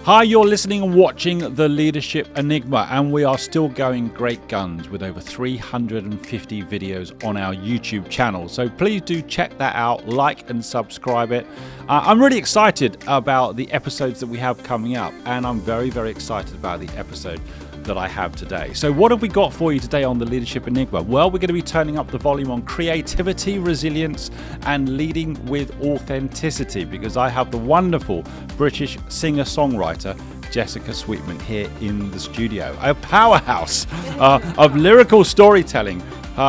Hi, you're listening and watching The Leadership Enigma, and we are still going great guns with over 350 videos on our YouTube channel. So please do check that out, like and subscribe it. I'm really excited about the episodes that we have coming up, and I'm very, very excited about the episode that I have today. So what have we got for you today on The Leadership Enigma? Well, we're going to be turning up the volume on creativity, resilience, and leading with authenticity, because I have the wonderful British singer-songwriter Jessica Sweetman here in the studio, a powerhouse of lyrical storytelling,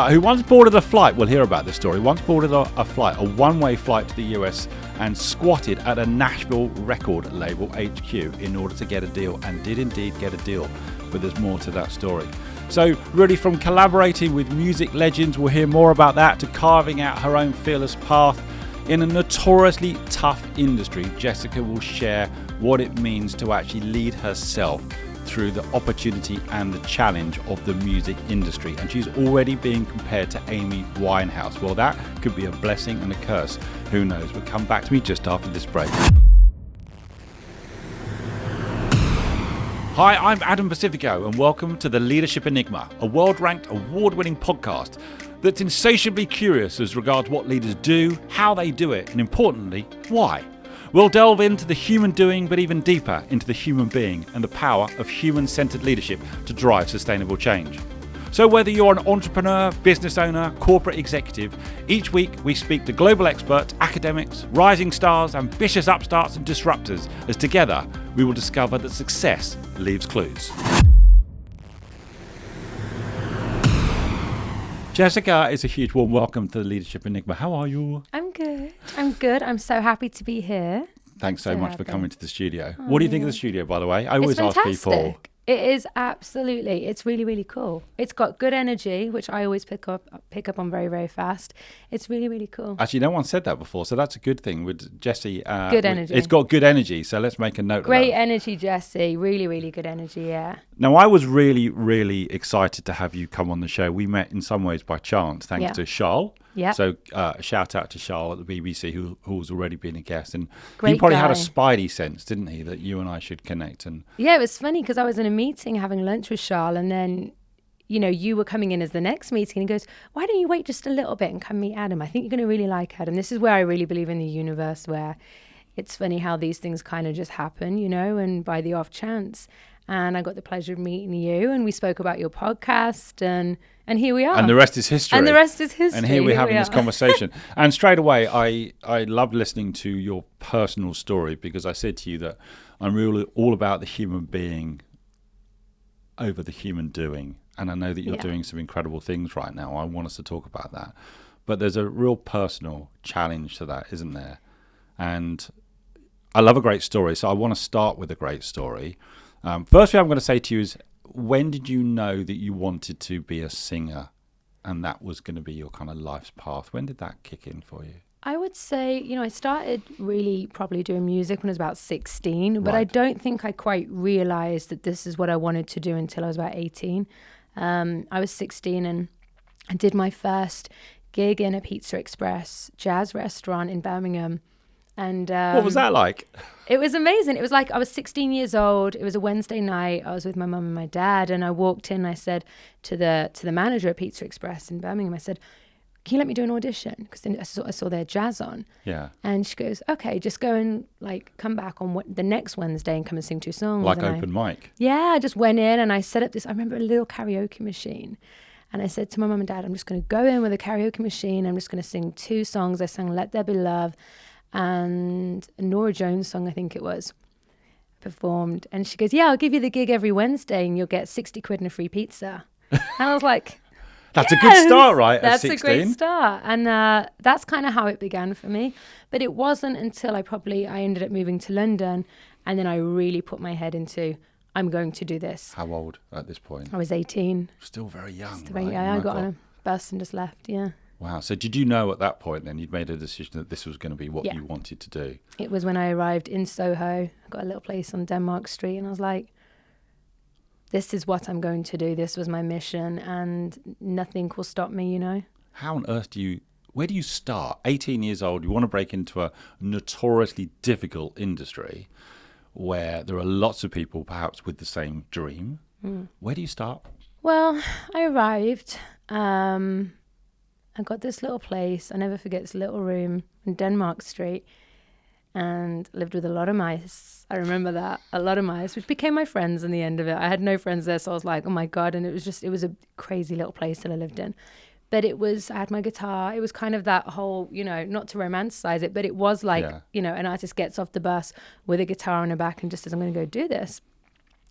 who once boarded a flight, we'll hear about this story, once boarded a flight, a one-way flight to the US, and squatted at a Nashville record label HQ in order to get a deal, and did indeed get a deal. But there's more to that story. So really, from collaborating with music legends, we'll hear more about that, to carving out her own fearless path in a notoriously tough industry. Jessica will share what it means to actually lead herself through the opportunity and the challenge of the music industry. And she's already being compared to Amy Winehouse. Well, that could be a blessing and a curse. Who knows? But come back to me just after this break. Hi, I'm Adam Pacifico, and welcome to The Leadership Enigma, a world-ranked, award-winning podcast that's insatiably curious as regards what leaders do, how they do it, and importantly, why. We'll delve into the human doing, but even deeper into the human being and the power of human-centered leadership to drive sustainable change. So whether you're an entrepreneur, business owner, corporate executive, each week we speak to global experts, academics, rising stars, ambitious upstarts and disruptors, as together we will discover that success leaves clues. Jessica, it's a huge warm welcome to the Leadership Enigma. How are you? I'm good. I'm so happy to be here. Thanks so much for coming to the studio. What do you think of the studio, by the way? I always ask people. It is absolutely. It's really, really cool. It's got good energy, which I always pick up on very, very fast. It's really, really cool. Actually, no one said that before, so that's a good thing with Jessie. Good energy. It's got good energy, so let's make a note of that. Great energy, Jessie. Really, really good energy, yeah. Now, I was really, really excited to have you come on the show. We met in some ways by chance, thanks to Charles. Yeah. So a shout out to Charles at the BBC, who's already been a guest. And Great he probably guy. had a spidey sense, didn't he, that you and I should connect. And yeah, it was funny because I was in a meeting having lunch with Charles, and then, you know, you were coming in as the next meeting, and he goes, why don't you wait just a little bit and come meet Adam? I think you're going to really like Adam. This is where I really believe in the universe, where it's funny how these things kind of just happen, you know, and by the off chance. And I got the pleasure of meeting you, and we spoke about your podcast, and here we are. And the rest is history. And here we're having this conversation. And straight away, I love listening to your personal story, because I said to you that I'm really all about the human being over the human doing. And I know that you're doing some incredible things right now. I want us to talk about that. But there's a real personal challenge to that, isn't there? And I love a great story, so I want to start with a great story. First thing I'm going to say to you is, when did you know that you wanted to be a singer and that was going to be your kind of life's path? When did that kick in for you? I would say, you know, I started really probably doing music when I was about 16, but Right. I don't think I quite realized that this is what I wanted to do until I was about 18. I was 16 and I did my first gig in a Pizza Express jazz restaurant in Birmingham. And what was that like? It was amazing. It was like I was 16 years old. It was a Wednesday night. I was with my mum and my dad, and I walked in. And I said to the manager at Pizza Express in Birmingham, I said, "Can you let me do an audition?" Because then I saw their jazz on. Yeah. And she goes, "Okay, just go and like come back on the next Wednesday and come and sing 2 songs." Like and open mic. Yeah, I just went in and I set up this. I remember a little karaoke machine. And I said to my mum and dad, "I'm just going to go in with a karaoke machine. I'm just going to sing 2 songs." I sang "Let There Be Love" and a Nora Jones song, I think it was, performed. And she goes, "Yeah, I'll give you the gig every Wednesday and you'll get 60 quid and a free pizza." And I was like, That's a good start, right? That's at 16? a great start. And that's kind of how it began for me. But it wasn't until I ended up moving to London, and then I really put my head into, I'm going to do this. How old at this point? I was 18. Still very young. Still very young. I got on a bus and just left, yeah. Wow. So did you know at that point then you'd made a decision that this was going to be what you wanted to do? It was when I arrived in Soho. I got a little place on Denmark Street, and I was like, this is what I'm going to do. This was my mission, and nothing will stop me, you know? How on earth where do you start? 18 years old, you want to break into a notoriously difficult industry. where there are lots of people perhaps with the same dream. Where do you start? Well, I arrived. I got this little place. I never forget this little room in Denmark Street, and lived with a lot of mice. I remember that, a lot of mice, which became my friends in the end of it. I had no friends there, so I was like, oh my God. And it was a crazy little place that I lived in. But I had my guitar. It was kind of that whole, not to romanticize it, but it was like, an artist gets off the bus with a guitar on her back and just says, I'm going to go do this.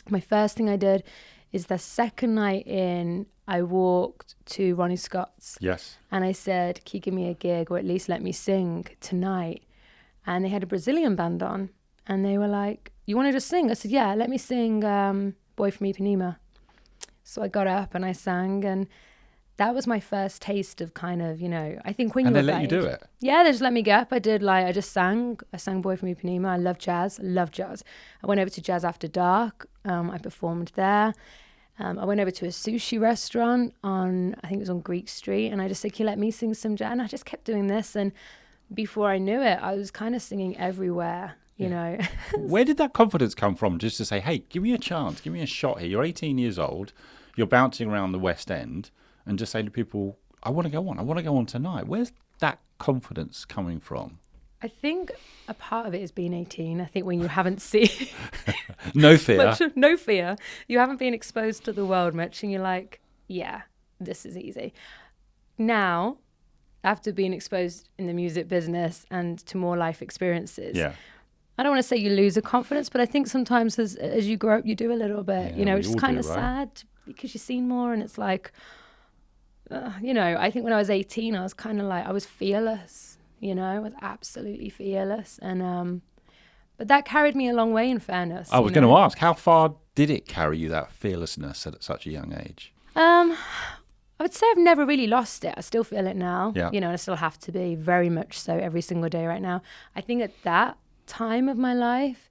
My first thing I did is the second night in, I walked to Ronnie Scott's. Yes. And I said, can you give me a gig or at least let me sing tonight? And they had a Brazilian band on. And they were like, you want to just sing? I said, yeah, let me sing Boy from Ipanema. So I got up and I sang, and that was my first taste of kind of, I think when and you were they let you do it? Yeah, they just let me get up. I just sang. I sang Boy from Ipanema. I love jazz. I went over to Jazz After Dark. I performed there. I went over to a sushi restaurant I think it was on Greek Street, and I just said, can you let me sing some jazz? And I just kept doing this, and before I knew it, I was kind of singing everywhere, you know. Where did that confidence come from, just to say, hey, give me a chance, give me a shot here. You're 18 years old, you're bouncing around the West End, and just say to people, I want to go on tonight. Where's that confidence coming from? I think a part of it is being 18. I think when you haven't seen... No fear. No fear. You haven't been exposed to the world much, and you're like, yeah, this is easy. Now, after being exposed in the music business and to more life experiences, I don't want to say you lose a confidence, but I think sometimes as you grow up, you do a little bit. It's kind of sad because you've seen more, and it's like, I think when I was 18, I was kind of like, I was fearless. I was absolutely fearless. And but that carried me a long way, in fairness. I was going to ask, how far did it carry you, that fearlessness at such a young age? I would say I've never really lost it. I still feel it now. Yeah. And I still have to be, very much so, every single day right now. I think at that time of my life,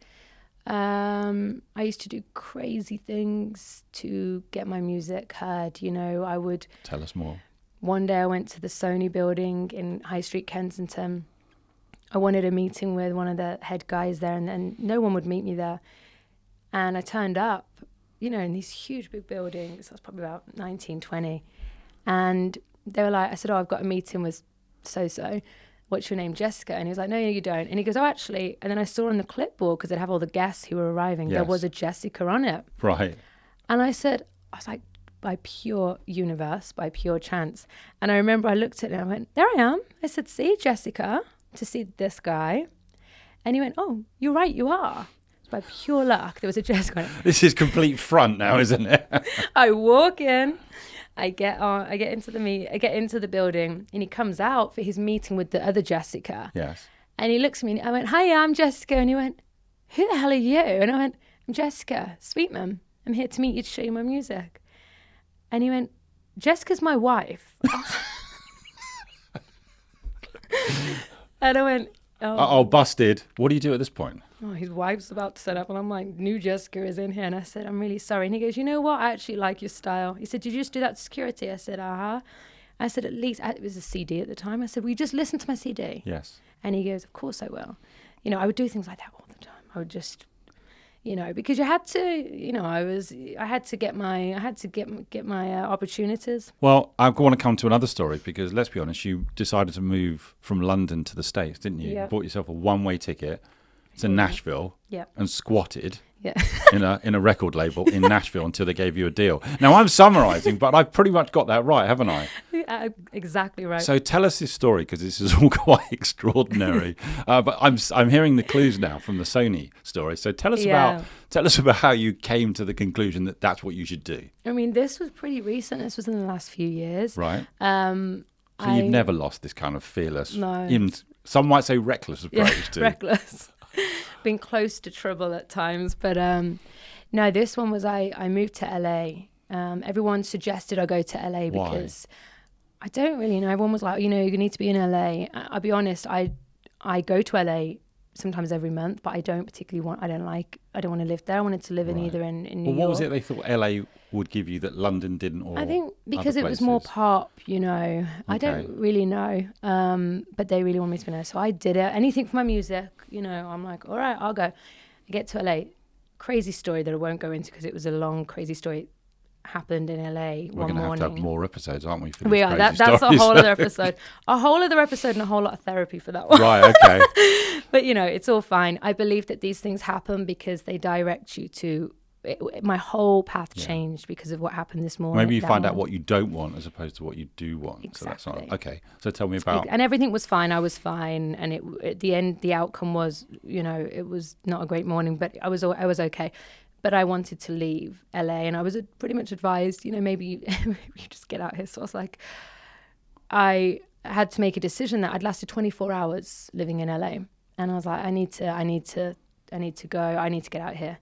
I used to do crazy things to get my music heard. I would... Tell us more. One day I went to the Sony building in High Street, Kensington. I wanted a meeting with one of the head guys there, and no one would meet me there. And I turned up, in these huge big buildings. I was probably about 19, 20. And they were like, I said, I've got a meeting with so-so. What's your name? Jessica. And he was like, no, you don't. And he goes, oh, actually. And then I saw on the clipboard, because they'd have all the guests who were arriving, there was a Jessica on it. Right. And I was like, by pure universe, by pure chance. And I remember I looked at it and I went, there I am. I said, see, Jessica, to see this guy. And he went, oh, you're right, you are. By pure luck, there was a Jessica on it. This is complete front now, isn't it? I walk in, I get into the building, and he comes out for his meeting with the other Jessica. Yes. And he looks at me and I went, hi, I'm Jessica. And he went, who the hell are you? And I went, I'm Jessica Sweetman. I'm here to meet you, to show you my music. And he went, Jessica's my wife. And I went, oh, busted. What do you do at this point? Oh, his wife's about to set up. And I'm like, new Jessica is in here. And I said, I'm really sorry. And he goes, you know what? I actually like your style. He said, did you just do that to security? I said, uh-huh. I said, at least, it was a CD at the time. I said, will you just listen to my CD? Yes. And he goes, of course I will. I would do things like that all the time. I would just... because you had to, I had to get my opportunities. Well, I want to come to another story, because let's be honest, you decided to move from London to the States, didn't you? Yep. You bought yourself a one-way ticket to Nashville and squatted in a record label in Nashville until they gave you a deal. Now, I'm summarizing, but I've pretty much got that right, haven't I? Exactly right. So tell us this story, because this is all quite extraordinary. But I'm hearing the clues now from the Sony story. So tell us about how you came to the conclusion that that's what you should do. I mean, this was pretty recent. This was in the last few years. Right. So you've never lost this kind of fearless, some might say reckless approach to... reckless. Been close to trouble at times. But no, this one was I moved to LA. Everyone suggested I go to LA because... Why? I don't really know. Everyone was like, you need to be in LA. I'll be honest, I go to LA sometimes every month, but I don't particularly want to live there. I wanted to live in either in New York. What was it they thought LA would give you that London didn't? Or I think because it was more pop, Okay. I don't really know. But they really want me to be there. So I did it. Anything for my music, I'm like, all right, I'll go. I get to LA. Crazy story that I won't go into because it was a long, crazy story. Happened in LA We're one going morning. to have more episodes, aren't we? For We these are. crazy That's a stories? whole other episode. A whole other episode and a whole lot of therapy for that one. Right, okay. But, you know, it's all fine. I believe that these things happen because they direct you to... my whole path changed because of what happened this morning. Maybe you find out what you don't want as opposed to what you do want. Exactly. So that's not... Okay, so tell me about... And everything was fine. I was fine. And at the end, the outcome was, you know, it was not a great morning, but I was okay. But I wanted to leave LA, and I was pretty much advised, you know, maybe you just get out here. So I was like, I had to make a decision that I'd lasted 24 hours living in LA, and I was like, I need to go. I need to get out here.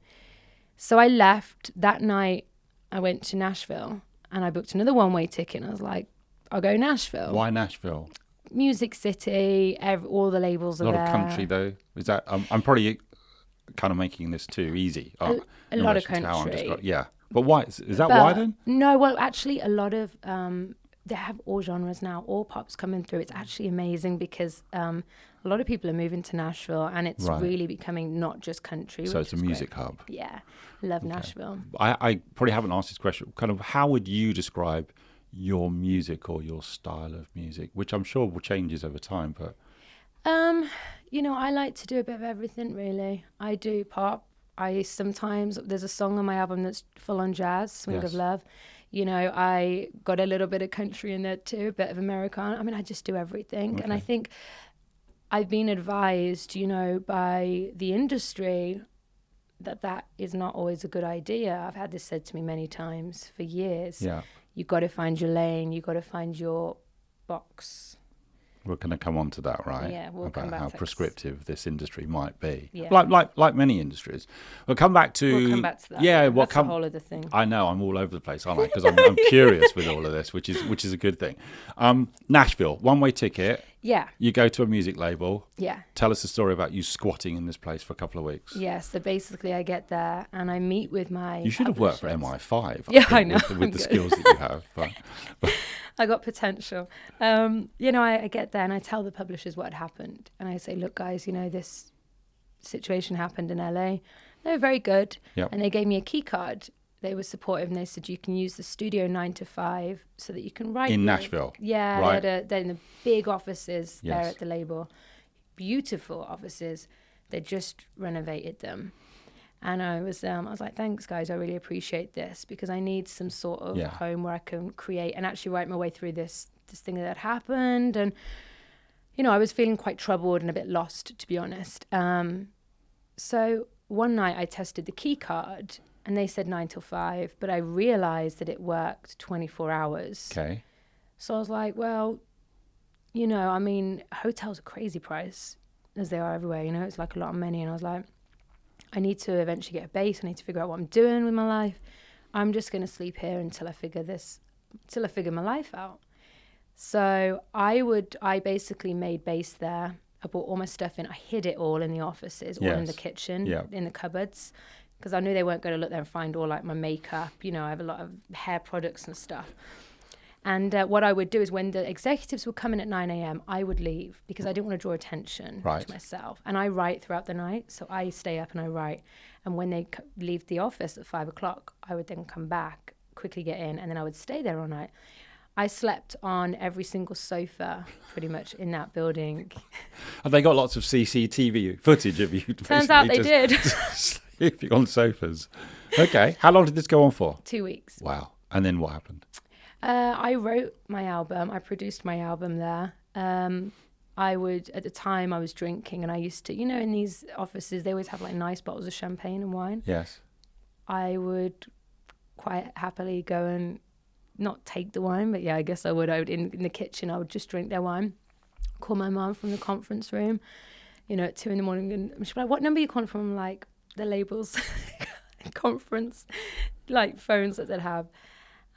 So I left that night. I went to Nashville, and I booked another one-way ticket. And I was like, I'll go Nashville. Why Nashville? Music City. All the labels are there. A lot of country, though. Is that? I'm probably kind of making this too easy. A lot of country. But why? Is that why then? No, well, actually, a lot of they have all genres now, all pop's coming through. It's actually amazing because a lot of people are moving to Nashville, and it's really becoming not just country. So it's a music hub. Yeah, I love Nashville. I probably haven't asked this question. Kind of, how would you describe your music or your style of music, which I'm sure will changes over time, but. You know, I like to do a bit of everything, really. I do pop. There's a song on my album that's full on jazz, Swing of Love. You know, I got a little bit of country in there too, a bit of Americana. I mean, I just do everything. Okay. And I think I've been advised, you know, by the industry that is not always a good idea. I've had this said to me many times for years. Yeah. You've got to find your lane. You've got to find your box. We're going to come on to that, right? Yeah, we'll about come back how to prescriptive this industry might be. Yeah. Like many industries. We'll come back to... We'll come back to that. Yeah, that's a whole other thing. I know, I'm all over the place, aren't I? Because I'm curious with all of this, which is a good thing. Nashville, one-way ticket. Yeah. You go to a music label. Yeah. Tell us a story about you squatting in this place for a couple of weeks. Yeah, so basically I get there and I meet with my... You should have worked for MI5. Yeah, I know. With the skills that you have. But. I got potential. You know, I get there and I tell the publishers what had happened. And I say, look, guys, you know, this situation happened in LA. They were very good. Yep. And they gave me a key card. They were supportive and they said, you can use the studio 9 to 5 so that you can write. In Nashville? Yeah, right. They're in the big offices Yes. there at the label. Beautiful offices. They just renovated them. And I was like, thanks, guys. I really appreciate this because I need some sort of home where I can create and actually write my way through this thing that had happened. And, you know, I was feeling quite troubled and a bit lost, to be honest. So one night I tested the key card and they said 9 till 5, but I realized that it worked 24 hours. Okay. So I was like, well, you know, I mean, hotels are crazy price as they are everywhere, you know, it's like a lot of money. And I was like, I need to eventually get a base. I need to figure out what I'm doing with my life. I'm just going to sleep here until I figure my life out. So I basically made base there. I brought all my stuff in. I hid it all in the offices, all in the kitchen, in the cupboards, because I knew they weren't going to look there and find all like my makeup. You know, I have a lot of hair products and stuff. And what I would do is when the executives would come in at 9 a.m., I would leave because I didn't want to draw attention to myself. And I write throughout the night. So I stay up and I write. And when they leave the office at 5 o'clock, I would then come back, quickly get in, and then I would stay there all night. I slept on every single sofa pretty much in that building. Have they got lots of CCTV footage of you? Turns out they did. Sleeping on sofas. Okay. How long did this go on for? 2 weeks. Wow. And then what happened? I wrote my album. I produced my album there. At the time I was drinking and I used to, you know, in these offices, they always have like nice bottles of champagne and wine. Yes. I would quite happily go and not take the wine, but yeah, I guess I would in the kitchen, I would just drink their wine, call my mum from the conference room, you know, at 2 a.m. and she'd be like, what number are you calling from? I'm like, the labels conference, like phones that they'd have.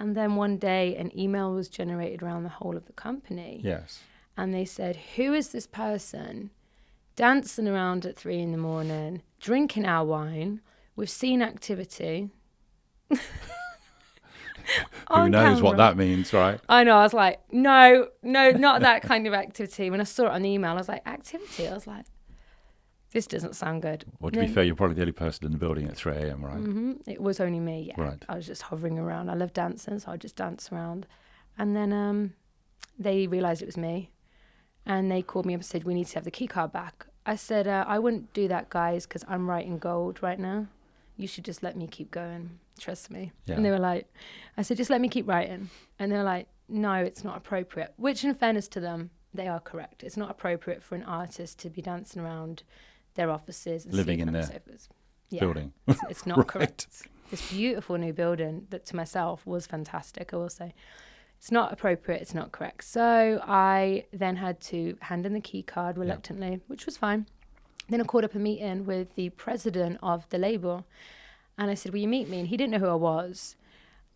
And then one day an email was generated around the whole of the company. Yes. And they said, who is this person dancing around at 3 a.m, drinking our wine? We've seen activity. Who knows what that means, right? I know. I was like, no, not that kind of activity. When I saw it on the email, I was like, activity? I was like, this doesn't sound good. Well, to be fair, you're probably the only person in the building at 3 a.m, right? Mm-hmm. It was only me, yeah. Right. I was just hovering around. I love dancing, so I just dance around. And then they realised it was me. And they called me up and said, we need to have the key card back. I said, I wouldn't do that, guys, because I'm writing gold right now. You should just let me keep going. Trust me. Yeah. And they were like, I said, just let me keep writing. And they were like, no, it's not appropriate. Which, in fairness to them, they are correct. It's not appropriate for an artist to be dancing around their offices and living in on their sofas. Yeah, building. It's not correct. This beautiful new building that to myself was fantastic, I will say. It's not appropriate, it's not correct. So I then had to hand in the key card reluctantly, which was fine. Then I called up a meeting with the president of the label. And I said, will you meet me? And he didn't know who I was.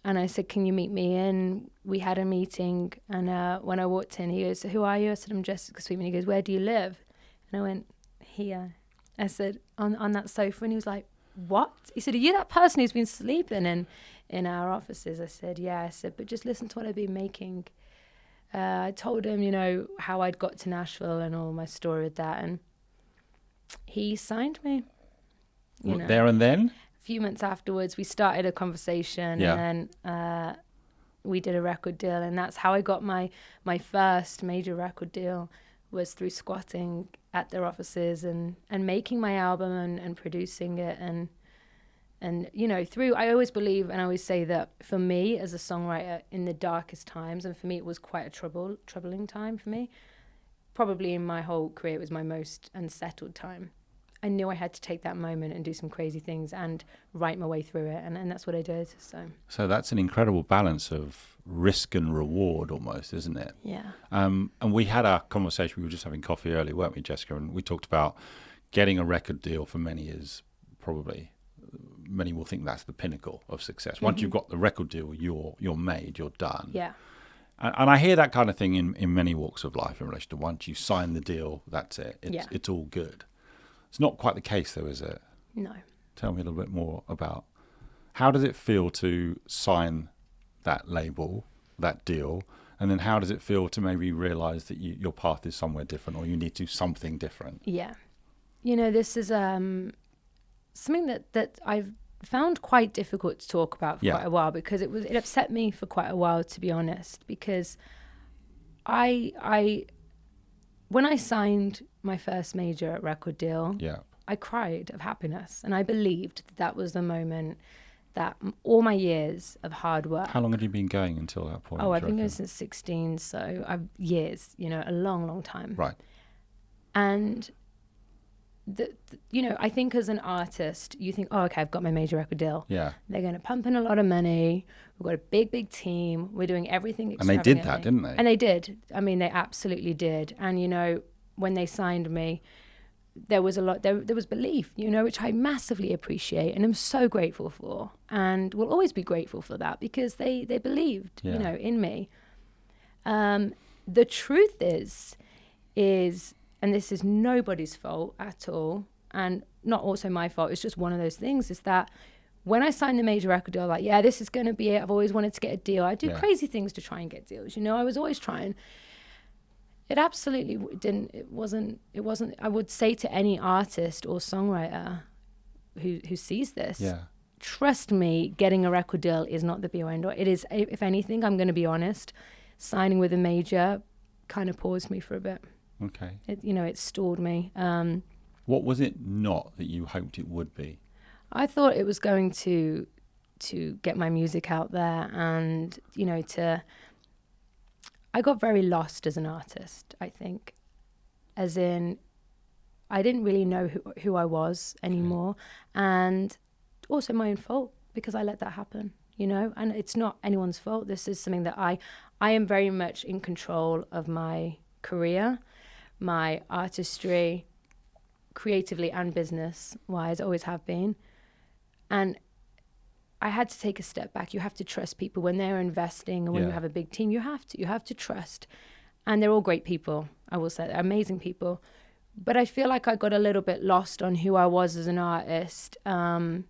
And I said, can you meet me? And we had a meeting. And when I walked in, he goes, who are you? I said, I'm Jessica Sweetman. He goes, where do you live? And I went, here. I said, on that sofa. And he was like, what? He said, are you that person who's been sleeping in our offices? I said, yeah. I said, but just listen to what I've been making. I told him, how I'd got to Nashville and all my story with that. And he signed me. There and then? A few months afterwards, we started a conversation, and then we did a record deal, and that's how I got my first major record deal, was through squatting at their offices and making my album and producing it, and through, I always believe and I always say that for me as a songwriter in the darkest times, and for me it was quite a troubling time for me, probably in my whole career it was my most unsettled time. I knew I had to take that moment and do some crazy things and write my way through it. And that's what I did. So that's an incredible balance of risk and reward almost, isn't it? Yeah. And we had a conversation, we were just having coffee earlier, weren't we, Jessica? And we talked about getting a record deal for many is probably, many will think that's the pinnacle of success. Once you've got the record deal, you're made, you're done. Yeah. And I hear that kind of thing in many walks of life in relation to once you sign the deal, that's it. It's all good. It's not quite the case, though, is it? No. Tell me a little bit more about how does it feel to sign that label, that deal, and then how does it feel to maybe realise that your path is somewhere different or you need to do something different? Yeah. This is something that I've found quite difficult to talk about for quite a while, because it upset me for quite a while, to be honest, because when I signed my first major record deal, I cried of happiness, and I believed that was the moment that all my years of hard work. How long had you been going until that point? Oh, I've been going since 16, so I've years, a long, long time. Right. And I think as an artist, you think, oh, okay, I've got my major record deal. Yeah. They're going to pump in a lot of money. We've got a big, big team. We're doing everything And they did that, didn't they? And they did. I mean, they absolutely did. And, when they signed me, there was a lot, there was belief, which I massively appreciate and I'm so grateful for. And will always be grateful for that, because they believed, in me. The truth is, and this is nobody's fault at all, and not also my fault, it's just one of those things, is that when I signed the major record deal, like, this is going to be it. I've always wanted to get a deal. I do crazy things to try and get deals. I was always trying. It absolutely didn't. It wasn't. I would say to any artist or songwriter who sees this, trust me, getting a record deal is not the be all end all. It is, if anything, I'm going to be honest, signing with a major kind of paused me for a bit. Okay. It stalled me. What was it not that you hoped it would be? I thought it was going to get my music out there, and I got very lost as an artist, I think, as in I didn't really know who I was anymore, and also my own fault, because I let that happen, and it's not anyone's fault. This is something that I am very much in control of my career, my artistry, creatively and business-wise, always have been. And I had to take a step back. You have to trust people when they're investing, and when you have a big team, you have to trust. And they're all great people, I will say. They're amazing people. But I feel like I got a little bit lost on who I was as an artist. I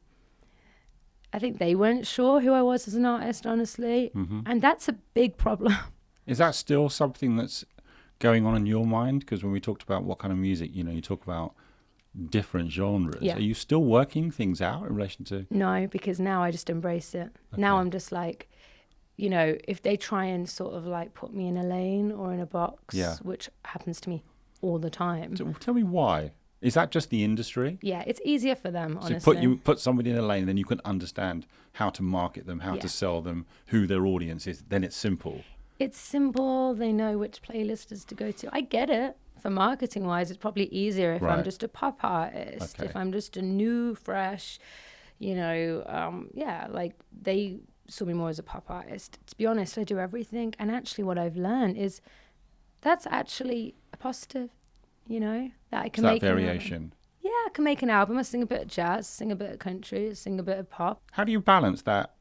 think they weren't sure who I was as an artist, honestly. Mm-hmm. And that's a big problem. Is that still something that's going on in your mind? Because when we talked about what kind of music, you talk about different genres. Yeah. Are you still working things out in relation to? No, because now I just embrace it. Now I'm just like, you know, if they try and sort of like put me in a lane or in a box, which happens to me all the time. So tell me why. Is that just the industry? Yeah, it's easier for them, So honestly. put somebody in a lane, then you can understand how to market them, how to sell them, who their audience is. Then it's simple. It's simple. They know which playlist to go to. I get it. For marketing wise, it's probably easier if I'm just a pop artist, if I'm just a new, fresh, you know, like they saw me more as a pop artist. To be honest, I do everything. And actually what I've learned is that's actually a positive, you know, that I can make variation. Yeah, I can make an album. I sing a bit of jazz, sing a bit of country, sing a bit of pop. How do you balance that?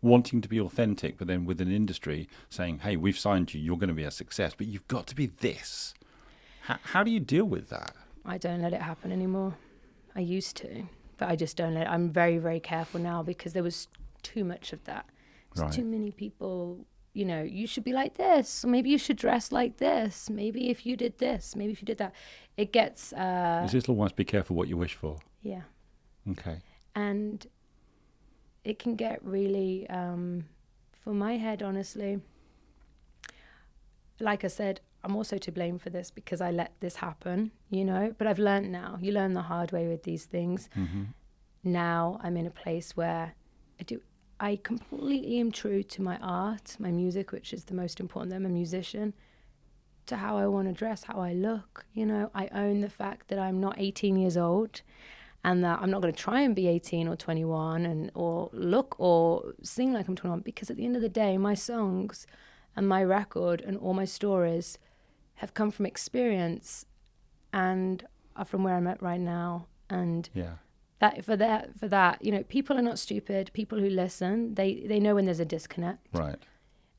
Wanting to be authentic, but then with an industry saying, hey, we've signed you, you're going to be a success, but you've got to be this. How do you deal with that? I don't let it happen anymore. I used to, but I just don't let it. I'm very, very careful now because there was too much of that. There's too many people, you know, you should be like this, or maybe you should dress like this, maybe if you did this, maybe if you did that. It gets... Is this almost be careful what you wish for? Yeah. Okay. And it can get really, for my head, honestly, like I said, I'm also to blame for this because I let this happen, you know, but I've learned now. You learn the hard way with these things. Mm-hmm. Now I'm in a place where I completely am true to my art, my music, which is the most important. I'm a musician, to how I want to dress, how I look. You know, I own the fact that I'm not 18 years old and that I'm not going to try and be 18 or 21 or look or sing like I'm 21, because at the end of the day, my songs and my record and all my stories have come from experience and are from where I'm at right now. And that for that, you know, people are not stupid. People who listen, they know when there's a disconnect. Right.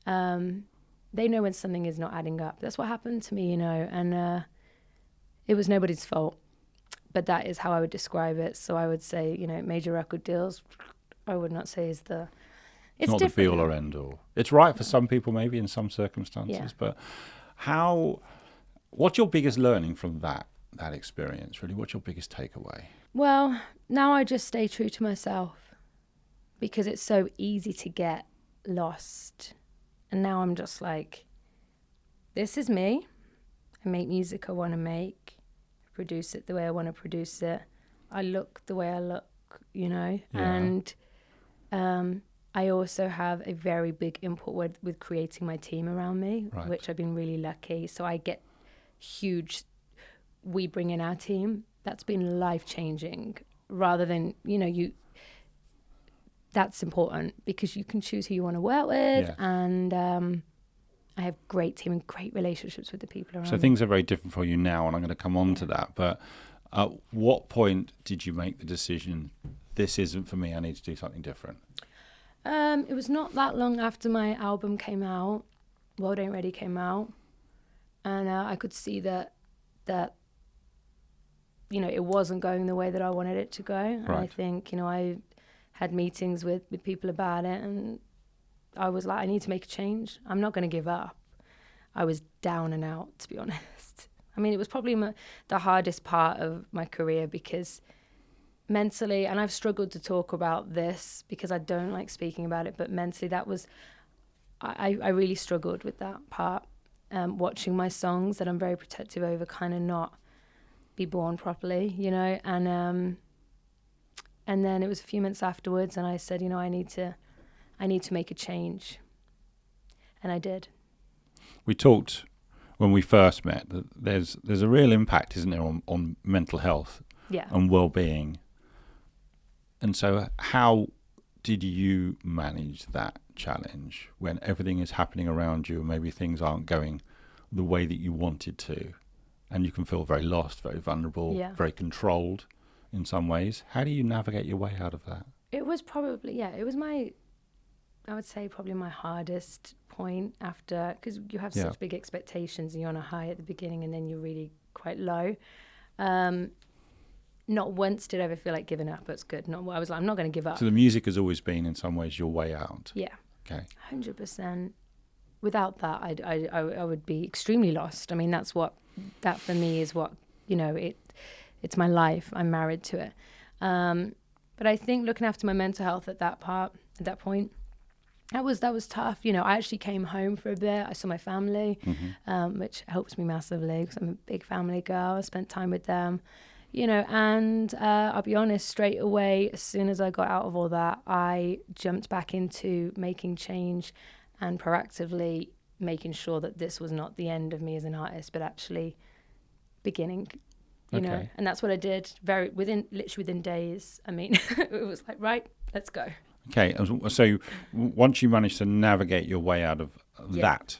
They know when something is not adding up. That's what happened to me, you know, and it was nobody's fault. But that is how I would describe it. So I would say, you know, major record deals, I would not say is the... It's not different. The be all or end all. It's right for some people, maybe in some circumstances, but what's your biggest learning from that experience, really? What's your biggest takeaway? Well, now I just stay true to myself because it's so easy to get lost. And now I'm just like, this is me. I make music I want to make, produce it the way I want to produce it. I look the way I look, you know, and I also have a very big input with creating my team around me, which I've been really lucky. So I get we bring in our team. That's been life-changing rather than, you know, that's important because you can choose who you want to work with. Yeah. And I have great team and great relationships with the people around me. So things are very different for you now, and I'm going to come on to that. But at what point did you make the decision, this isn't for me, I need to do something different? It was not that long after my album came out, World Ain't Ready came out, and I could see that you know, it wasn't going the way that I wanted it to go. And I think, you know, I had meetings with people about it, and I was like, I need to make a change. I'm not going to give up. I was down and out, to be honest. I mean, it was probably the hardest part of my career because mentally, and I've struggled to talk about this because I don't like speaking about it, but mentally that was, I really struggled with that part. Watching my songs that I'm very protective over kind of not be born properly, you know, and then it was a few months afterwards and I said, you know, I need to make a change. And I did. We talked when we first met that there's a real impact, isn't there, on mental health and well-being. And so how did you manage that challenge when everything is happening around you and maybe things aren't going the way that you wanted to, and you can feel very lost, very vulnerable, very controlled in some ways? How do you navigate your way out of that? It was probably, it was I would say probably my hardest point after, because you have such big expectations and you're on a high at the beginning and then you're really quite low. Not once did I ever feel like giving up. That's good. I was like, I'm not going to give up. So the music has always been, in some ways, your way out. Yeah. Okay. 100%. Without that, I would be extremely lost. I mean, that for me is what, you know, it's my life. I'm married to it. But I think looking after my mental health at that point, that was tough. You know, I actually came home for a bit. I saw my family, which helps me massively because I'm a big family girl. I spent time with them, you know, and I'll be honest, straight away, as soon as I got out of all that, I jumped back into making change and proactively making sure that this was not the end of me as an artist, but actually beginning, you know, and that's what I did literally within days. I mean, it was like, right, let's go. Okay, so once you managed to navigate your way out of that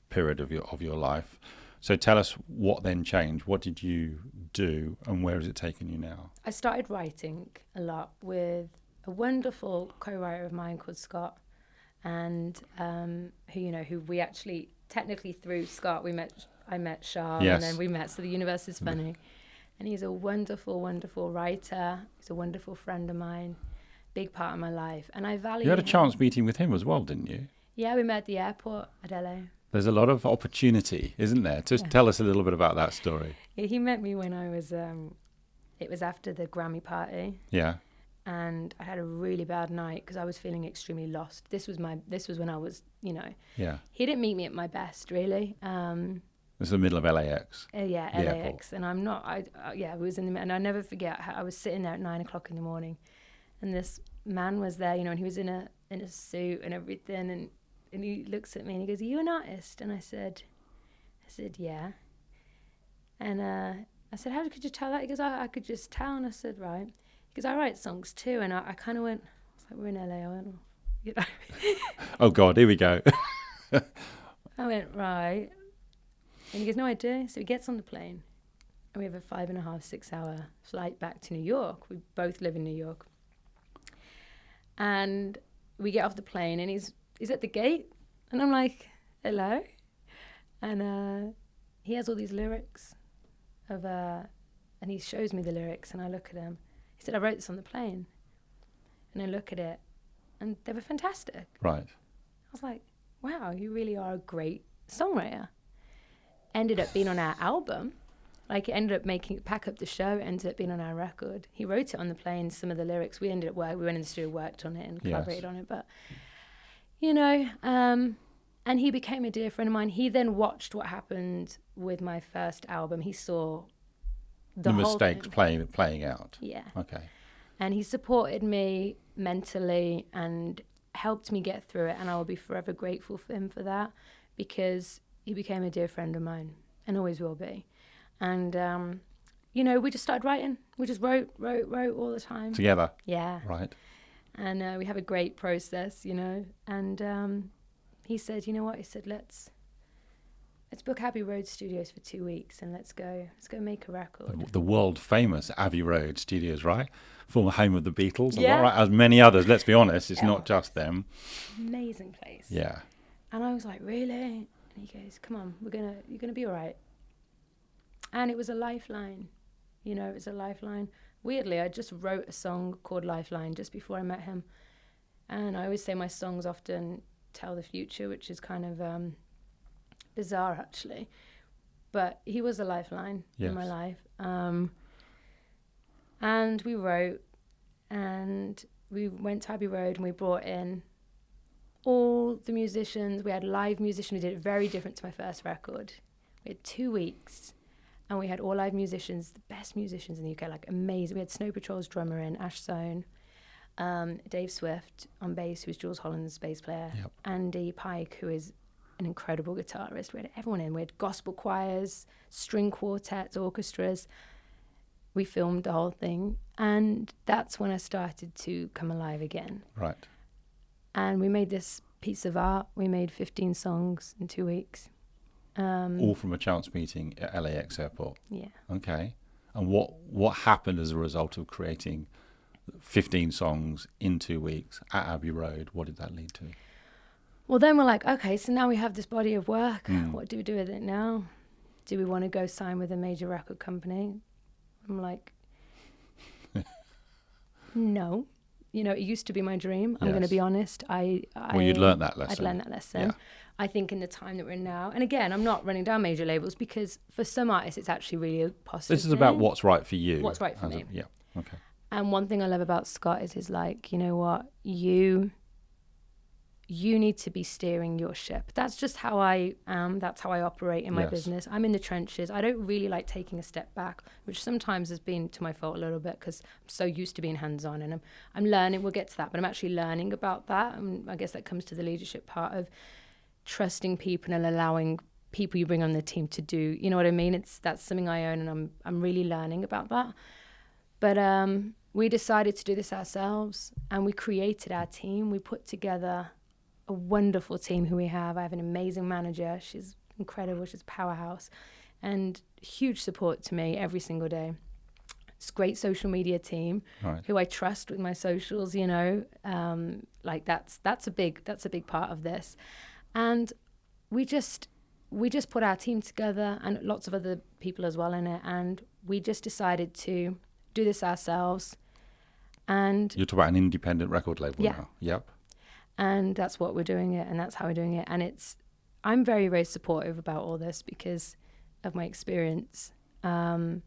period of your life, so tell us what then changed. What did you do, and where has it taken you now? I started writing a lot with a wonderful co-writer of mine called Scott, and who we actually technically through Scott I met Charles, and then we met. So the universe is funny, and he's a wonderful, wonderful writer. He's a wonderful friend of mine. Big part of my life, and I value. You had a chance meeting with him as well, didn't you? Yeah, we met at the airport at LA. There's a lot of opportunity, isn't there? Just tell us a little bit about that story. Yeah, he met me when I was. It was after the Grammy party. Yeah. And I had a really bad night because I was feeling extremely lost. This was when I was, you know. Yeah. He didn't meet me at my best, really. This is the middle of LAX. Yeah, LAX, airport. And I'm not. I was in the, and I never forget how I was sitting there at 9:00 in the morning. And this man was there, you know, and he was in a suit and everything, and he looks at me and he goes, "Are you an artist?" And I said, "Yeah." And I said, "How could you tell that?" He goes, I could just tell. And I said, "Right." He goes, "I write songs too." And I kind of went, I was like, "We're in LA." I went, you know. Oh God, here we go. I went, "Right." And he goes, "No, I do." So he gets on the plane, and we have a 5.5, 6 hour flight back to New York. We both live in New York. And we get off the plane, and he's at the gate, and I'm like, "Hello," and he has all these lyrics of and he shows me the lyrics, and I look at him. He said, "I wrote this on the plane," and I look at it, and they were fantastic. Right. I was like, "Wow, you really are a great songwriter." Ended up being on our album. Like, it ended up Pack Up the Show ended up being on our record. He wrote it on the plane, some of the lyrics. We went in the studio, worked on it and collaborated on it. But, you know, and he became a dear friend of mine. He then watched what happened with my first album. He saw the whole mistakes playing out. Yeah. Okay. And he supported me mentally and helped me get through it. And I will be forever grateful for him for that, because he became a dear friend of mine and always will be. And, you know, we just started writing. We just wrote all the time. Together? Yeah. Right. And we have a great process, you know. And he said, "You know what?" He said, let's book Abbey Road Studios for 2 weeks and let's go make a record. The world famous Abbey Road Studios, right? Former home of the Beatles. Yeah. Right, as many others, let's be honest. It's not just them. Amazing place. Yeah. And I was like, "Really?" And he goes, "Come on, you're going to be all right." And it was a lifeline, you know, it was a lifeline. Weirdly, I just wrote a song called Lifeline just before I met him. And I always say my songs often tell the future, which is kind of bizarre, actually. But he was a lifeline in my life. And we wrote, and we went to Abbey Road, and we brought in all the musicians. We had live musicians. We did it very different to my first record. We had 2 weeks. And we had all live musicians, the best musicians in the UK, like amazing. We had Snow Patrol's drummer in, Ash Sohn, Dave Swift on bass, who was Jules Holland's bass player, Andy Pike, who is an incredible guitarist. We had everyone in. We had gospel choirs, string quartets, orchestras. We filmed the whole thing. And that's when I started to come alive again. Right. And we made this piece of art. We made 15 songs in 2 weeks. All from a chance meeting at LAX airport. Yeah. Okay. And what happened as a result of creating 15 songs in 2 weeks at Abbey Road? What did that lead to? Well, then we're like, okay, so now we have this body of work. What do we do with it now? Do we want to go sign with a major record company? I'm like, no. it used to be my dream. I'm Yes. going to be honest. Well, you'd learnt that lesson. I'd learned that lesson. Yeah. I think in the time that we're in now, and again, I'm not running down major labels because for some artists, it's actually really a positive This is about thing. what's right for you. What's right for me. Yeah. Okay. And one thing I love about Scott is he's like, you know what, you need to be steering your ship. That's just how I am. That's how I operate in my Yes. business. I'm in the trenches. I don't really like taking a step back, which sometimes has been to my fault a little bit because I'm so used to being hands-on, and I'm learning. We'll get to that, but I'm actually learning about that. And I guess that comes to the leadership part of trusting people and allowing people you bring on the team to do. You know what I mean? That's something I own, and I'm really learning about that. But we decided to do this ourselves, and we created our team. We put together a wonderful team who we have. I have an amazing manager. She's incredible. She's a powerhouse and huge support to me every single day. It's a great social media team who I trust with my socials, like that's a big part of this. And we just put our team together and lots of other people as well in it. And we just decided to do this ourselves. And You're talking about an independent record label now. Yep. And that's what we're doing it, and that's how we're doing it. And I'm very, very supportive about all this because of my experience. And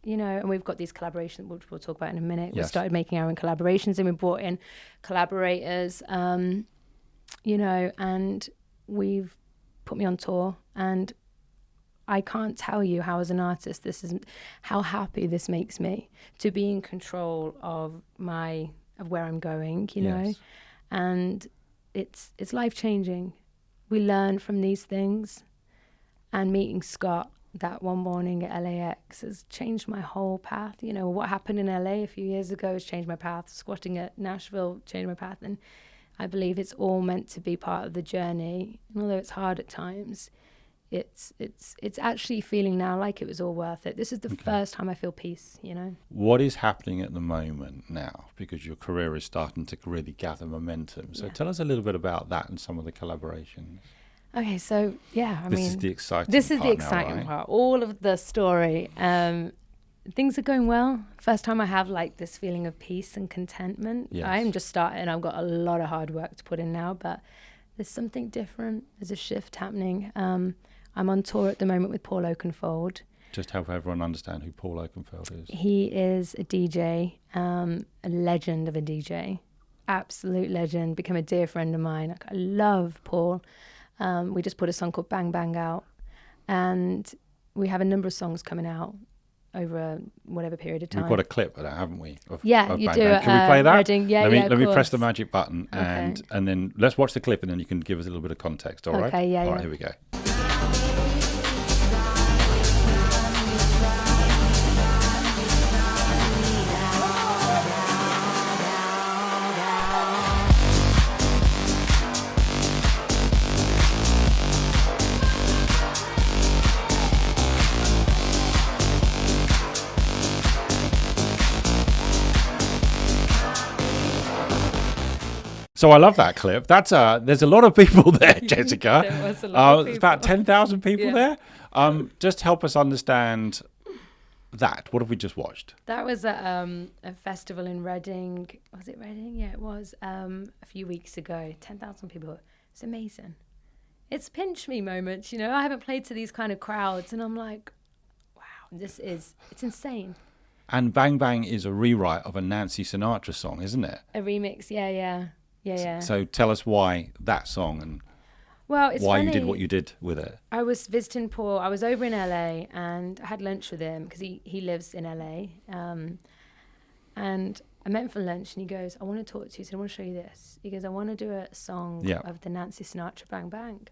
we've got these collaborations, which we'll talk about in a minute. Yes. We started making our own collaborations, and we brought in collaborators, and we've put me on tour. And I can't tell you how, as an artist, how happy this makes me to be in control of where I'm going, know. And it's life-changing. We learn from these things, and meeting Scott that one morning at LAX has changed my whole path. What happened in LA a few years ago has changed my path. Squatting at Nashville changed my path, and I believe it's all meant to be part of the journey. And although it's hard at times, it's actually feeling now like it was all worth it. This is the first time I feel peace, What is happening at the moment now? Because your career is starting to really gather momentum. So tell us a little bit about that and some of the collaborations. Okay, so this is the exciting part. All of the story. Things are going well. First time I have like this feeling of peace and contentment. Yes. I am just starting. I've got a lot of hard work to put in now, but there's something different. There's a shift happening. I'm on tour at the moment with Paul Oakenfold. Just help everyone understand who Paul Oakenfold is. He is a DJ, a legend of a DJ, absolute legend, become a dear friend of mine. I love Paul. We just put a song called Bang Bang out, and we have a number of songs coming out over whatever period of time. We've got a clip of that, haven't we? Of you Bang do. Bang. Can we play that? Reading, let me of press the course. magic button and then let's watch the clip, and then you can give us a little bit of context. All right? Okay, yeah. All right, here we go. So I love that clip. There's a lot of people there, Jessica. There was a lot of people. It's about 10,000 people there. Just help us understand that. What have we just watched? That was a festival in Reading. Was it Reading? Yeah, it was a few weeks ago. 10,000 people. It's amazing. It's pinch me moments, I haven't played to these kind of crowds, and I'm like, wow, it's insane. And Bang Bang is a rewrite of a Nancy Sinatra song, isn't it? A remix, yeah. So tell us why that song and well, it's why funny. you did what you did with it. I was visiting Paul. I was over in LA and I had lunch with him because he lives in LA. And I met him for lunch and he goes, I want to talk to you. He said, I want to show you this. He goes, I want to do a song of the Nancy Sinatra Bang Bang.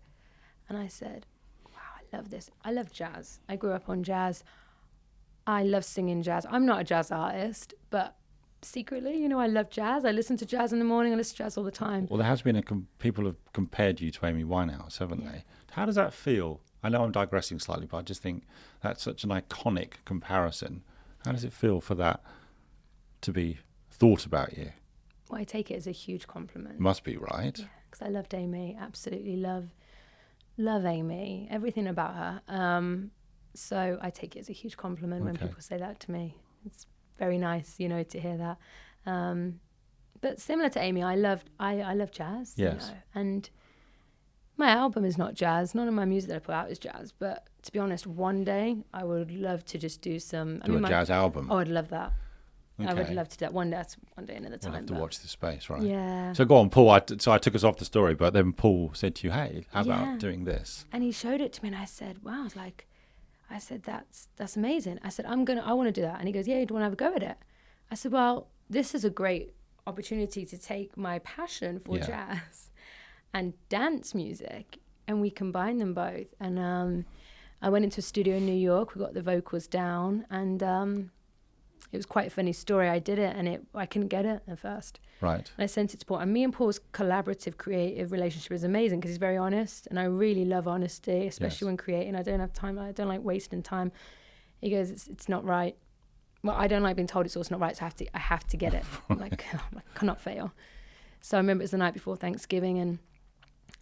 And I said, wow, I love this. I love jazz. I grew up on jazz. I love singing jazz. I'm not a jazz artist, but secretly, I love jazz. I listen to jazz in the morning. I listen to jazz all the time. Well, there has been people have compared you to Amy Winehouse, haven't they? How does that feel? I know I'm digressing slightly, but I just think that's such an iconic comparison. How does it feel for that to be thought about you? Well, I take it as a huge compliment. Must be, right? Yeah, because I loved Amy. Absolutely love Amy. Everything about her. So I take it as a huge compliment when people say that to me. It's very nice, to hear that. But similar to Amy, I love jazz. Yes. And my album is not jazz. None of my music that I put out is jazz. But to be honest, one day I would love to just do some... a jazz album? Oh, I'd love that. Okay. I would love to do that one day. That's one day another time. We'll have to watch the space, right? Yeah. So go on, Paul. So I took us off the story, but then Paul said to you, hey, how about doing this? And he showed it to me and I said, wow, I said, that's amazing. I said, I want to do that. And he goes, yeah, do you want to have a go at it? I said, well, this is a great opportunity to take my passion for jazz and dance music, and we combine them both. And I went into a studio in New York. We got the vocals down, and it was quite a funny story. I did it, and I couldn't get it at first. Right. And I sent it to Paul. And me and Paul's collaborative, creative relationship is amazing because he's very honest, and I really love honesty, especially when creating. I don't have time. I don't like wasting time. He goes, it's not right. Well, I don't like being told it's also not right, so I have to get it. I cannot fail. So I remember it was the night before Thanksgiving, and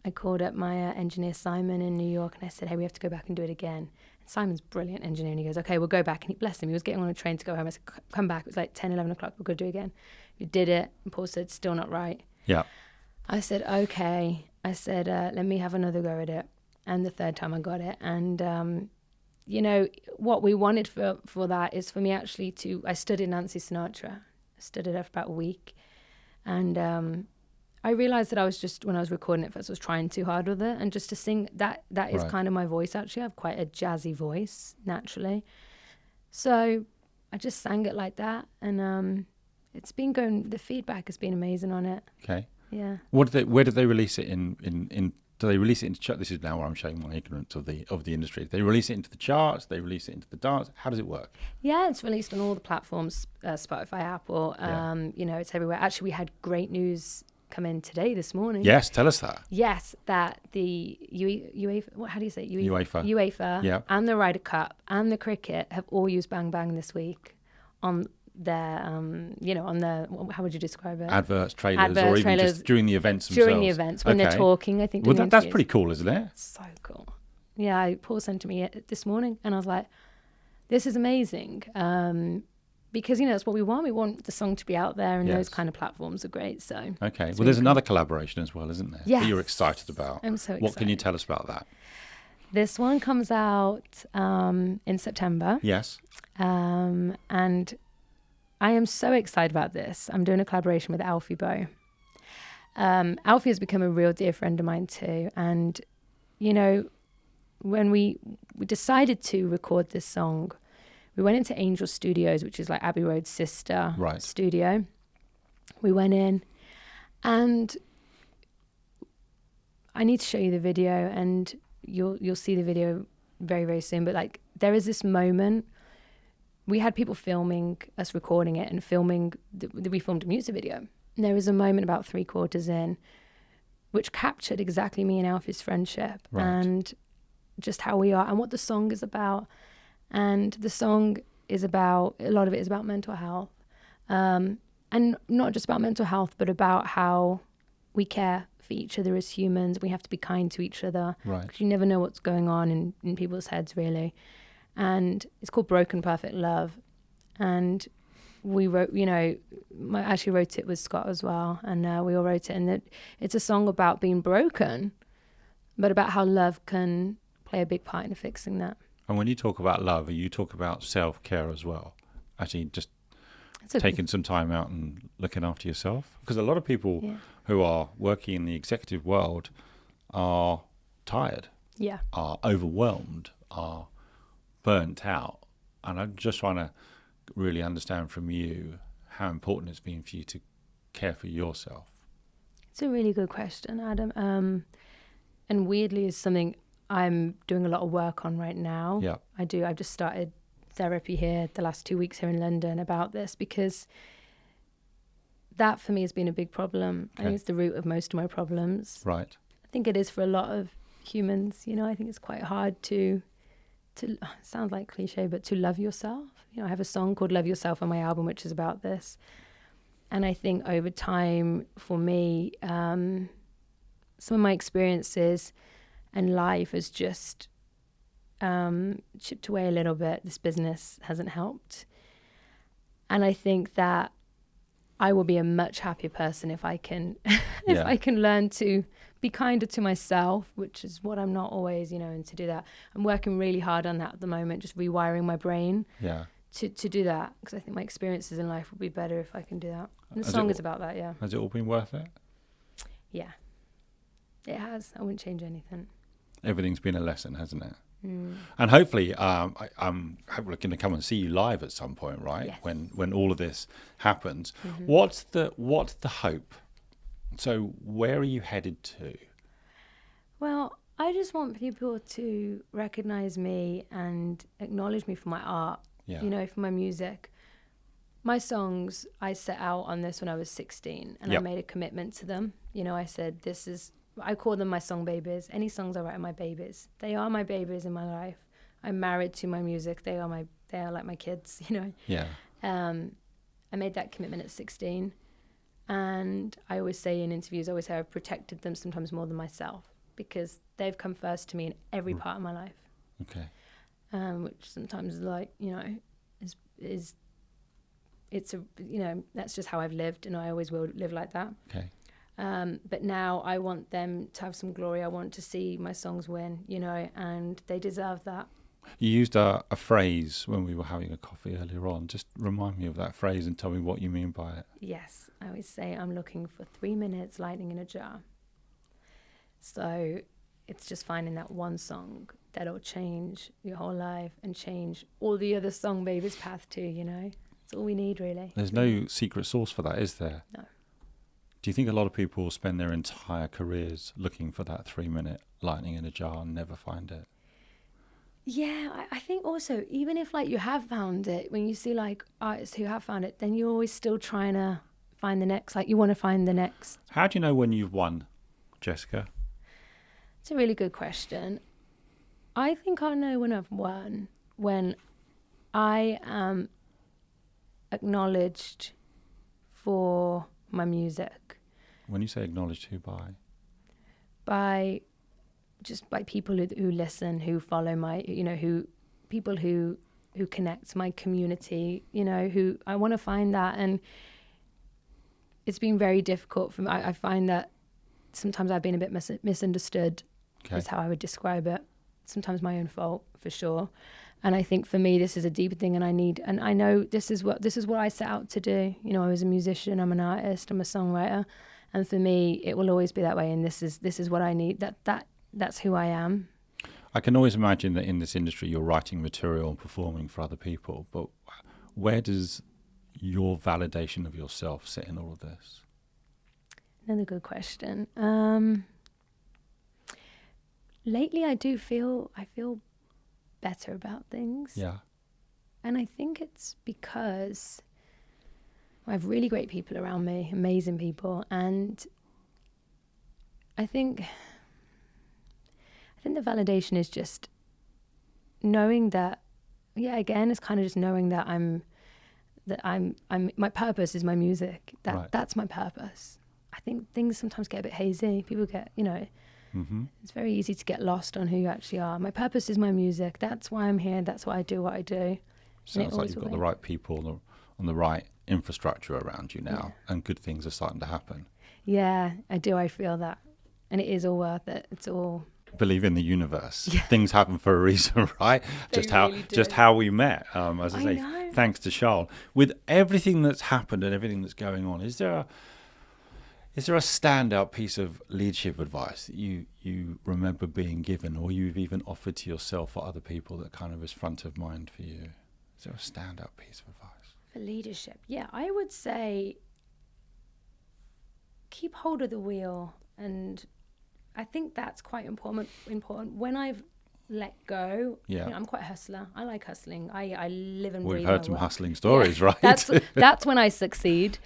I called up my engineer Simon in New York, and I said, hey, we have to go back and do it again. And Simon's a brilliant engineer, and he goes, okay, we'll go back. And he, bless him, he was getting on a train to go home. I said, come back. It was like 10, 11 o'clock. We'll go do it again. We did it, and Paul said, still not right. Yeah. I said, okay. I said, let me have another go at it. And the third time I got it. And, what we wanted for that is for me actually I studied Nancy Sinatra. I studied her for about a week. And I realized that I was just, when I was recording it first, I was trying too hard with it. And just to sing, that is kind of my voice, actually. I have quite a jazzy voice, naturally. So I just sang it like that. And it's been going, the feedback has been amazing on it. Okay. Yeah. Where did they release it in do they release it into this is now where I'm showing my ignorance of the industry. They release it into the charts, they release it into the dance. How does it work? Yeah, it's released on all the platforms, Spotify, Apple, it's everywhere. Actually, we had great news come in this morning. Yes, tell us that. Yes, that the UEFA, how do you say it? UEFA and the Ryder Cup and the cricket have all used Bang Bang this week on their, on their, how would you describe it? Adverts, trailers, or even just during the events themselves. During the events, when they're talking, I think. Well, that's pretty cool, isn't it? So cool. Yeah, Paul sent to me this morning, and I was like, this is amazing. Because, that's what we want. We want the song to be out there, and those kind of platforms are great. So okay. Well, there's another collaboration as well, isn't there? Yes. That you're excited about. I'm so excited. What can you tell us about that? This one comes out in September. Yes. And I am so excited about this. I'm doing a collaboration with Alfie. Alfie has become a real dear friend of mine too. And, when we decided to record this song, we went into Angel Studios, which is like Abbey Road's sister studio. We went in, and I need to show you the video, and you'll see the video very, very soon. But there is this moment. We had people filming us recording it and filming. We filmed a music video. And there was a moment about 3/4 in, which captured exactly me and Alfie's friendship and just how we are and what the song is about. And the song is about, a lot of it is about mental health. And not just about mental health, but about how we care for each other as humans. We have to be kind to each other. Right. Because you never know what's going on in people's heads, really. And it's called Broken Perfect Love. And we wrote, I actually wrote it with Scott as well. And we all wrote it. And it's a song about being broken, but about how love can play a big part in fixing that. And when you talk about love, you talk about self-care as well. Actually, just taking some time out and looking after yourself. Because a lot of people who are working in the executive world are tired, are overwhelmed, are burnt out. And I'm just trying to really understand from you how important it's been for you to care for yourself. It's a really good question, Adam. And weirdly is something I'm doing a lot of work on right now. Yeah. I do. I've just started therapy here the last 2 weeks here in London about this, because that for me has been a big problem. Okay. I think it's the root of most of my problems. Right. I think it is for a lot of humans. I think it's quite hard to sound like cliche, but to love yourself. I have a song called Love Yourself on my album, which is about this. And I think over time, for me, some of my experiences and life has just chipped away a little bit. This business hasn't helped. And I think that I will be a much happier person if I can Yeah. I can learn to be kinder to myself, which is what I'm not always, and to do that. I'm working really hard on that at the moment, just rewiring my brain Yeah. to do that, because I think my experiences in life will be better if I can do that. And the Has song it is about that, yeah. Has it all been worth it? Yeah. It has. I wouldn't change anything. Everything's been a lesson, hasn't it? Mm. And hopefully, I'm hopefully going to come and see you live at some point, right? Yes. When all of this happens. Mm-hmm. What's the hope? So where are you headed to? Well, I just want people to recognize me and acknowledge me for my art, Yeah. For my music. My songs, I set out on this when I was 16, and Yep. I made a commitment to them. I said, I call them my song babies. Any songs I write are my babies. They are my babies in my life. I'm married to my music. They are like my kids, Yeah. I made that commitment at 16. And I always say in interviews, I've protected them sometimes more than myself, because they've come first to me in every part of my life. Okay. Which sometimes is that's just how I've lived, and I always will live like that. Okay. But now I want them to have some glory. I want to see my songs win, and they deserve that. You used a phrase when we were having a coffee earlier on. Just remind me of that phrase and tell me what you mean by it. Yes, I always say I'm looking for 3 minutes lightning in a jar. So it's just finding that one song that'll change your whole life and change all the other song babies' path too, It's all we need, really. There's no secret sauce for that, is there? No. Do you think a lot of people spend their entire careers looking for that 3-minute lightning in a jar and never find it? Yeah, I think also, even if you have found it, when you see artists who have found it, then you're always still trying to find the next, you want to find the next. How do you know when you've won, Jessica? It's a really good question. I think I know when I've won when I am acknowledged for my music. When you say acknowledged, who by? By people who listen, who follow my, people who connect, my community, who I want to find that. And it's been very difficult for me. I find that sometimes I've been a bit misunderstood. Okay. Is how I would describe it. Sometimes my own fault, for sure. And I think for me, this is a deeper thing, and I know this is what I set out to do. I was a musician, I'm an artist, I'm a songwriter, and for me, it will always be that way. And this is what I need. That's who I am. I can always imagine that in this industry, you're writing material and performing for other people. But where does your validation of yourself sit in all of this? Another good question. Lately, I feel better about things. Yeah. And I think it's because I have really great people around me, amazing people. And I think the validation is just knowing that, again, it's kind of just knowing that I'm my purpose is my music. That's my purpose. I think things sometimes get a bit hazy. People get, Mm-hmm. It's very easy to get lost on who you actually are. My purpose is my music. That's why I'm here. That's why I do what I do. Sounds like you've got the right people and the right infrastructure around you now, and good things are starting to happen. Yeah, I do. I feel that. And it is all worth it. It's all... Believe in the universe. Yeah. Things happen for a reason, right? They Just how we met. As I say, know. Thanks to Charles. With everything that's happened and everything that's going on, is there a standout piece of leadership advice that you remember being given, or you've even offered to yourself or other people that kind of is front of mind for you? Is there a standout piece of advice? For leadership, yeah, I would say keep hold of the wheel, and I think that's quite important. When I've let go, I'm quite a hustler. I like hustling. I live and breathe. We've heard some hustling stories, right? That's when I succeed.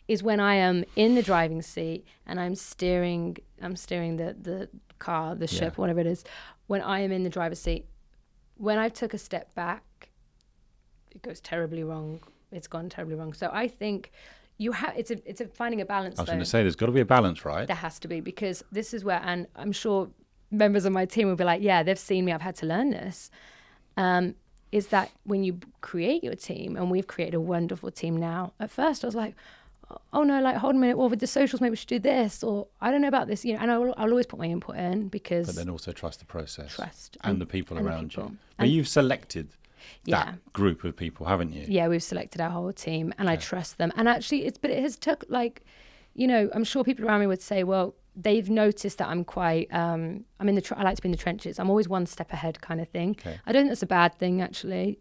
Is when I am in the driving seat and I'm steering the car, the ship, whatever it is. When I am in the driver's seat, when I took a step back, it goes terribly wrong. It's gone terribly wrong. So I think it's a finding a balance. I was going to say, there's got to be a balance, right? There has to be, because this is where, and I'm sure members of my team will be like, yeah, they've seen me. I've had to learn this. Is that when you create your team, and we've created a wonderful team now. At first I was like, oh no, like hold on a minute, well with the socials maybe we should do this, or I don't know about this, and I'll always put my input in, because but then also trust the process, and the people around you. And But you've selected that group of people, haven't you? Yeah, we've selected our whole team, and I trust them. And actually, it has took I'm sure people around me would say, well, they've noticed that I'm quite, I like to be in the trenches. I'm always one step ahead kind of thing. Okay. I don't think that's a bad thing, actually,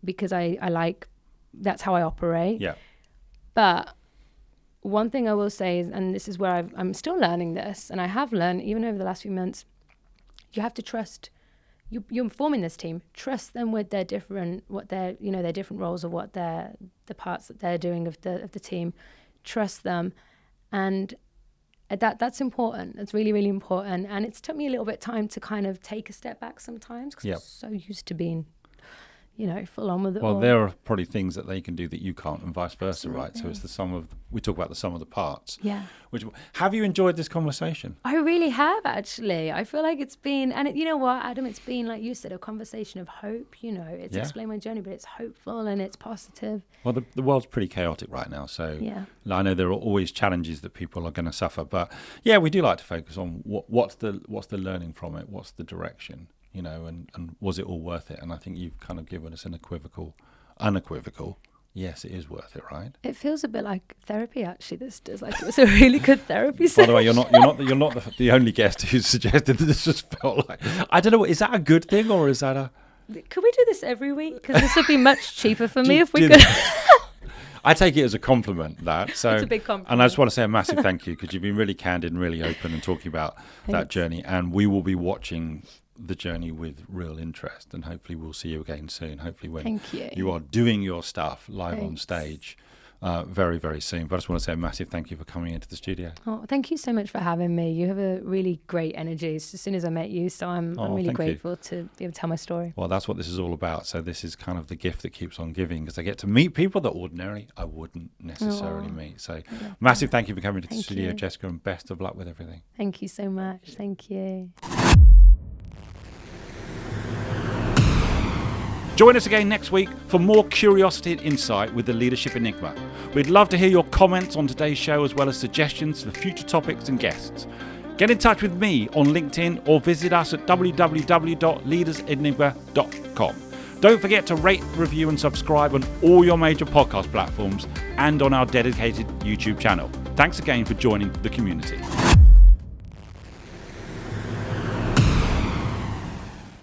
because that's how I operate. Yeah. But one thing I will say is, and this is where I'm still learning this, and I have learned even over the last few months, you have to trust. You're forming this team. Trust them with their different roles, or what the parts that they're doing of the team. Trust them, and that's important. That's really, really important. And it's took me a little bit of time to kind of take a step back sometimes, because I'm so used to being, full on with it. Well, there are probably things that they can do that you can't, and vice versa, Absolutely. right? So it's the sum of, we talk about the sum of the parts. Yeah. Have you enjoyed this conversation? I really have, actually. I feel like it's been, and you know what, Adam, it's been, like you said, a conversation of hope. It's explained my journey, but it's hopeful and it's positive. Well, the world's pretty chaotic right now, so I know there are always challenges that people are going to suffer, but we do like to focus on what's the learning from it, what's the direction, and was it all worth it? And I think you've kind of given us an unequivocal, yes, it is worth it, right? It feels a bit like therapy, actually. This does, like, it was a really good therapy session. By the way, you're not the only guest who suggested that this just felt like, I don't know, is that a good thing, or is that a? Could we do this every week? Because this would be much cheaper for me if we could. I take it as a compliment, that. So, it's a big compliment. And I just want to say a massive thank you, because you've been really candid and really open and talking about that journey. And we will be watching the journey with real interest, and hopefully we'll see you again soon. Hopefully when you are doing your stuff live on stage very, very soon. But I just want to say a massive thank you for coming into the studio. Oh, thank you so much for having me. You have a really great energy as soon as I met you, so I'm really grateful to be able to tell my story. Well, that's what this is all about. So this is kind of the gift that keeps on giving, because I get to meet people that ordinarily I wouldn't necessarily meet. So massive thank you for coming to the studio, Jessica, and best of luck with everything. Thank you so much. Thank you. Join us again next week for more curiosity and insight with the Leadership Enigma. We'd love to hear your comments on today's show, as well as suggestions for future topics and guests. Get in touch with me on LinkedIn, or visit us at www.leadersenigma.com. Don't forget to rate, review and subscribe on all your major podcast platforms and on our dedicated YouTube channel. Thanks again for joining the community.